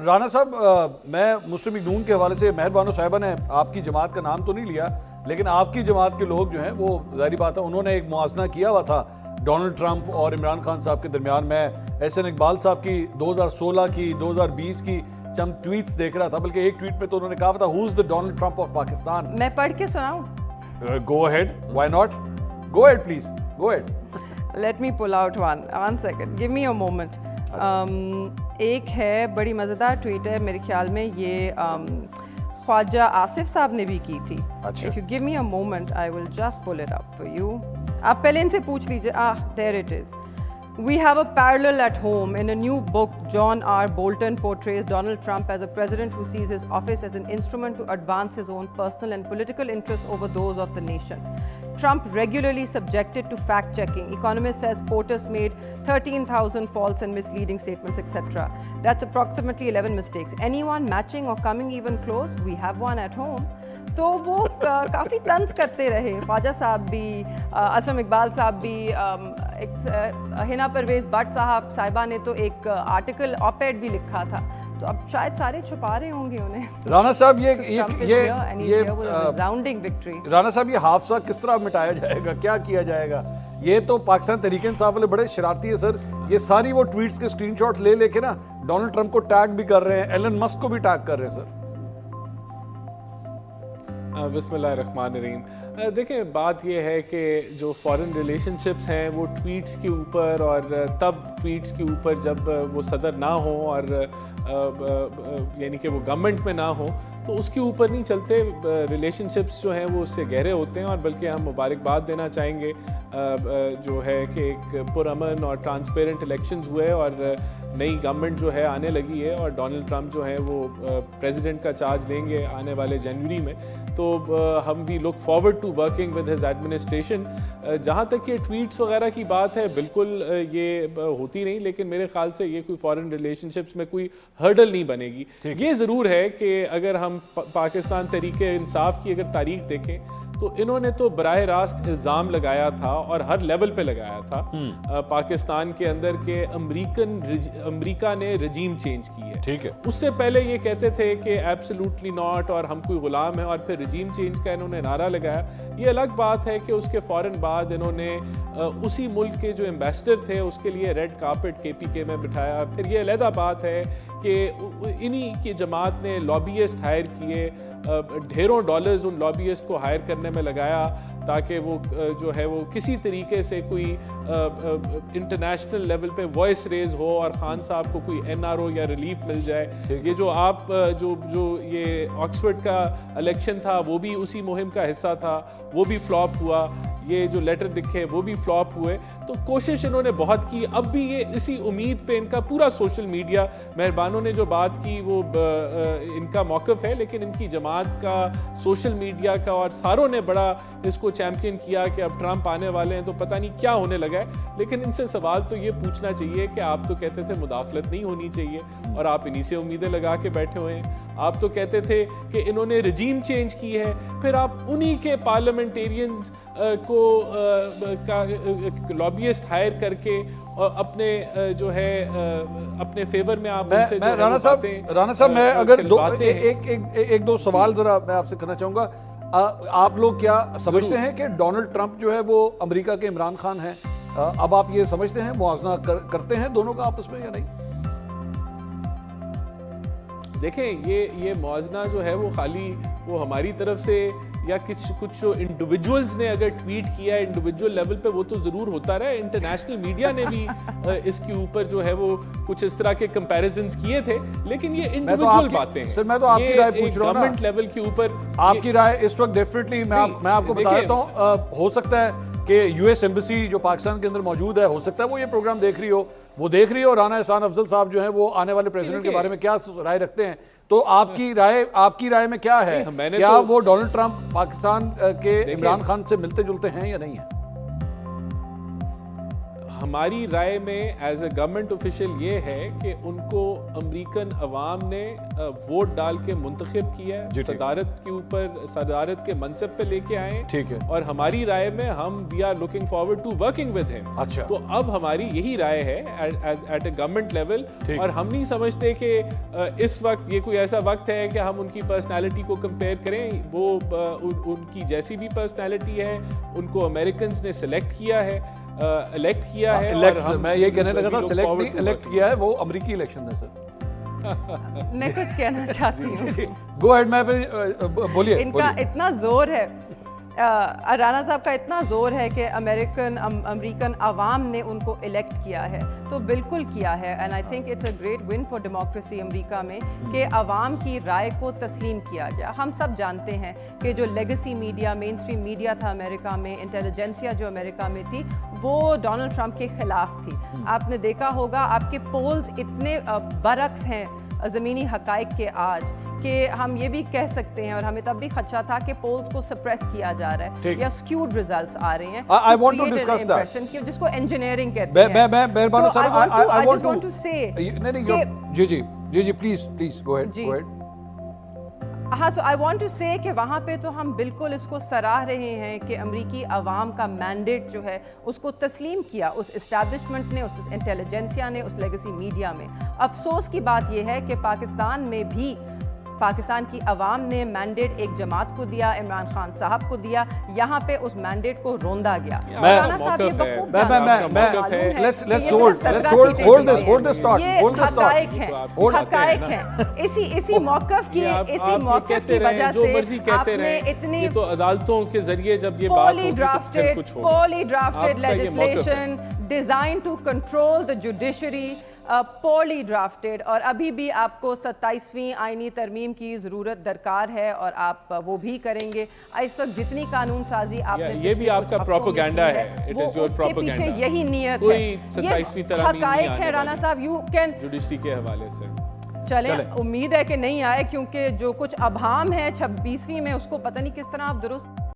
رانا صاحب میں مسلم لیگ نون کے حوالے سے مہر بانو صاحبہ نے آپ کی جماعت کا نام تو نہیں لیا، لیکن آپ کی جماعت کے لوگ جو ہیں وہ ظاہری بات ہے انہوں نے ایک موازنہ کیا ہوا تھا ڈونلڈ ٹرمپ اور عمران خان صاحب کے درمیان. میں احسن اقبال صاحب کی 2016 کی 2020 کی چند ٹویٹس دیکھ رہا تھا، بلکہ ایک ٹویٹ پہ تو انہوں نے کہا تھا who's the Donald Trump of Pakistan. میں پڑھ کے سناؤں؟ Go ahead, why not, go ahead please, go ahead. Let me pull out one second, give me a moment. ایک ہے بڑی مزیدار ٹویٹ ہے، میرے خیال میں یہ خواجہ آصف صاحب نے بھی کی تھی. If you give me a moment I will just pull it up for you. آپ پہلے ان سے پوچھ لیجیے. There it is. We have a parallel at home. In a new book, John R. Bolton portrays Donald Trump as a president who sees his office as an instrument to advance his own personal and political interests over those of the nation. Trump regularly subjected to fact-checking. Economist says POTUS made 13,000 false and misleading statements, etc. That's approximately 11 mistakes. Anyone matching or coming even close? We have one at home. تو وہ کافی طنز کرتے رہے، خواجہ صاحب بھی، اسلم اقبال صاحب بھی. ہنا پرویز بٹ صاحبہ نے تو ایک آرٹیکل آپ ایڈ بھی لکھا تھا. تو اب شاید سارے چھپا رہے ہوں گے انہیں. رانا صاحب رانا صاحب یہ حادثہ کس طرح مٹایا جائے گا، کیا کیا جائے گا؟ یہ تو پاکستان تحریک انصاف والے بڑے شرارتی ہے سر. یہ ساری وہ ٹویٹس کے اسکرین شاٹ لے کے نا ڈونلڈ ٹرمپ کو ٹیگ بھی کر رہے ہیں، ایلن مسک کو بھی ٹیگ کر رہے ہیں سر. بسم اللہ الرحمن الرحیم. دیکھیں بات یہ ہے کہ جو فارن ریلیشن شپس ہیں وہ ٹویٹس کے اوپر، اور تب ٹویٹس کے اوپر جب وہ صدر نہ ہوں اور یعنی کہ وہ گورنمنٹ میں نہ ہوں تو اس کے اوپر نہیں چلتے. ریلیشن شپس جو ہیں وہ اس سے گہرے ہوتے ہیں، اور بلکہ ہم مبارکباد دینا چاہیں گے جو ہے کہ ایک پرامن اور ٹرانسپیرنٹ الیکشنز ہوئے اور نئی گورنمنٹ جو ہے آنے لگی ہے، اور ڈونلڈ ٹرمپ جو ہے وہ پریزیڈنٹ کا چارج لیں گے آنے والے جنوری میں. تو ہم بھی look forward to working with his administration. جہاں تک یہ ٹویٹس وغیرہ کی بات ہے، بالکل یہ ہوتی نہیں، لیکن میرے خیال سے یہ کوئی فارن ریلیشن شپس میں کوئی ہرڈل نہیں بنے گی. یہ ضرور ہے کہ اگر ہم پاکستان تحریک انصاف کی اگر تاریخ دیکھیں تو انہوں نے تو براہ راست الزام لگایا تھا اور ہر لیول پہ لگایا تھا پاکستان کے اندر کہ امریکہ نے رجیم چینج کی ہے. ٹھیک ہے. اس سے پہلے یہ کہتے تھے کہ ایبسولوٹلی ناٹ اور ہم کوئی غلام ہیں، اور پھر رجیم چینج کا انہوں نے نعرہ لگایا. یہ الگ بات ہے کہ اس کے فوراً بعد انہوں نے اسی ملک کے جو ایمبیسڈر تھے اس کے لیے ریڈ کارپٹ KPK میں بٹھایا. پھر یہ علیحدہ بات ہے کہ انہی کی جماعت نے لابیسٹ ہائر کیے، ڈھیروں ڈالرز ان لابیسٹ کو ہائر کرنے میں لگایا تاکہ وہ جو ہے وہ کسی طریقے سے کوئی انٹرنیشنل لیول پہ وائس ریز ہو اور خان صاحب کو کوئی NRO یا ریلیف مل جائے. یہ جو آپ جو یہ آکسفورڈ کا الیکشن تھا وہ بھی اسی مہم کا حصہ تھا، وہ بھی فلاپ ہوا. یہ جو لیٹر لکھے وہ بھی فلاپ ہوئے. تو کوشش انہوں نے بہت کی. اب بھی یہ اسی امید پہ ان کا پورا سوشل میڈیا، مہربانوں نے جو بات کی وہ ان کا موقف ہے، لیکن ان کی جماعت کا، سوشل میڈیا کا، اور ساروں نے بڑا اس کو چیمپئن کیا کہ اب ٹرمپ آنے والے ہیں تو پتہ نہیں کیا ہونے لگا ہے. لیکن ان سے سوال تو یہ پوچھنا چاہیے کہ آپ تو کہتے تھے مداخلت نہیں ہونی چاہیے اور آپ انہی سے امیدیں لگا کے بیٹھے ہوئے ہیں. آپ تو کہتے تھے کہ انہوں نے رجیم چینج کی ہے، پھر آپ انہی کے پارلیمنٹیرینز کو لابیسٹ ہائر کر کے اپنے جو ہے اپنے فیور میں آپ ان سے جو رانا صاحب میں اگر ایک دو سوال ذرا میں آپ سے کرنا چاہوں گا. آپ لوگ کیا سمجھتے ہیں کہ ڈونلڈ ٹرمپ جو ہے وہ امریکہ کے عمران خان ہیں؟ اب آپ یہ سمجھتے ہیں، موازنہ کرتے ہیں دونوں کا آپس میں یا نہیں؟ دیکھیں یہ موازنہ جو ہے وہ خالی وہ ہماری طرف سے یا کچھ انڈیویجولز نے اگر ٹویٹ کیا ہے انڈیویجول لیول پہ وہ تو ضرور ہوتا رہا ہے. انٹرنیشنل میڈیا نے بھی اس کے اوپر جو ہے وہ میں اس طرح کے کمپیریزنز کیے تھے، لیکن یہ انڈیویجول باتیں ہیں. سر میں تو آپ کی رائے پوچھ رہا ہوں گورنمنٹ لیول کے اوپر آپ کی رائے اس وقت ڈیفینیٹلی میں آپ کو بتا دیتا ہوں. ہو سکتا ہے کہ US ایمبیسی جو پاکستان کے اندر موجود ہے، ہو سکتا ہے وہ یہ پروگرام دیکھ رہی ہو، وہ دیکھ رہی ہو رانا احسان افضل صاحب جو ہیں وہ آنے والے پریزیڈنٹ کے بارے میں کیا رائے رکھتے ہیں. تو آپ کی رائے میں کیا ہے؟ کیا وہ ڈونلڈ ٹرمپ پاکستان کے عمران خان سے ملتے جلتے ہیں یا نہیں ہیں؟ ہماری رائے میں ایز اے گورنمنٹ آفیشیل یہ ہے کہ ان کو امریکن عوام نے ووٹ ڈال کے منتخب کیا ہے, صدارت کے اوپر, صدارت کے منصب پہ لے کے آئے, ٹھیک ہے, اور ہماری رائے میں ہم we are looking forward to working with him. اچھا, تو اب ہماری یہی رائے ہے ایٹ اے گورنمنٹ لیول, اور ہم نہیں سمجھتے کہ اس وقت یہ کوئی ایسا وقت ہے کہ ہم ان کی پرسنالٹی کو کمپیئر کریں. وہ ان کی جیسی بھی پرسنالٹی ہے, ان کو امریکنز نے سلیکٹ کیا ہے, الیکٹ کیا ہے. میں یہ کہنے لگا تھا سلیکٹ نہیں, الیکٹ کیا ہے, وہ امریکی الیکشن ہے سر. میں کچھ کہنا چاہتی ہوں. گو ایڈ, میں بولیے. ان کا اتنا زور ہے, رانا صاحب کا اتنا زور ہے کہ امریکن عوام نے ان کو الیکٹ کیا ہے, تو بالکل کیا ہے. And I think it's a great one for democracy امریکہ میں کہ عوام کی رائے کو تسلیم کیا گیا. ہم سب جانتے ہیں کہ جو لیگسی میڈیا, مین اسٹریم میڈیا تھا امریکہ میں, انٹیلیجنسیا جو امریکہ میں تھی, وہ ڈونلڈ ٹرمپ کے خلاف تھی. آپ نے دیکھا ہوگا آپ کے پولز اتنے برعکس ہیں زمینی حقائق کے آج, کہ ہم یہ بھی کہہ سکتے ہیں, اور ہمیں تب بھی خدشہ تھا کہ پولز کو سپریس کیا جا رہا ہے یا سکیوڈ ریزلٹس آ رہے ہیں. I want to discuss that. جس کو انجینئرنگ کہتے ہیں. میں I just want to say جی پلیز گو ایڈ. ہاں, سو آئی وانٹ ٹو سے کہ وہاں پہ تو ہم بالکل اس کو سراہ رہے ہیں کہ امریکی عوام کا مینڈیٹ جو ہے اس کو تسلیم کیا اس اسٹیبلشمنٹ نے, اس انٹیلیجنسیا نے, اس لیگسی میڈیا میں. افسوس کی بات یہ ہے کہ پاکستان میں بھی پاکستان کی عوام نے مینڈیٹ ایک جماعت کو دیا, عمران خان صاحب کو دیا, یہاں پہ اس مینڈیٹ کو روندا گیا. رانا صاحب یہ بخوب حقائق ہیں, اسی موقف کی وجہ سے آپ نے اتنی تو عدالتوں کے ذریعے جب یہ poorly drafted legislation designed to control the judiciary, poorly drafted, اور ابھی بھی آپ کو 27ویں آئینی ترمیم کی ضرورت درکار ہے, اور آپ وہ بھی کریں گے. اس وقت جتنی قانون سازی آپ نے, یہ بھی آپ کا پروپیگنڈا ہے, وہ اس کے پیچھے یہی نیت ہے. یہ حقائق ہے رانا صاحب, یو کین جوڈیشری کے حوالے سے. چلیں, امید ہے کہ نہیں آئے, کیونکہ جو کچھ ابہام ہے 26ویں میں اس کو پتہ نہیں کس طرح آپ درست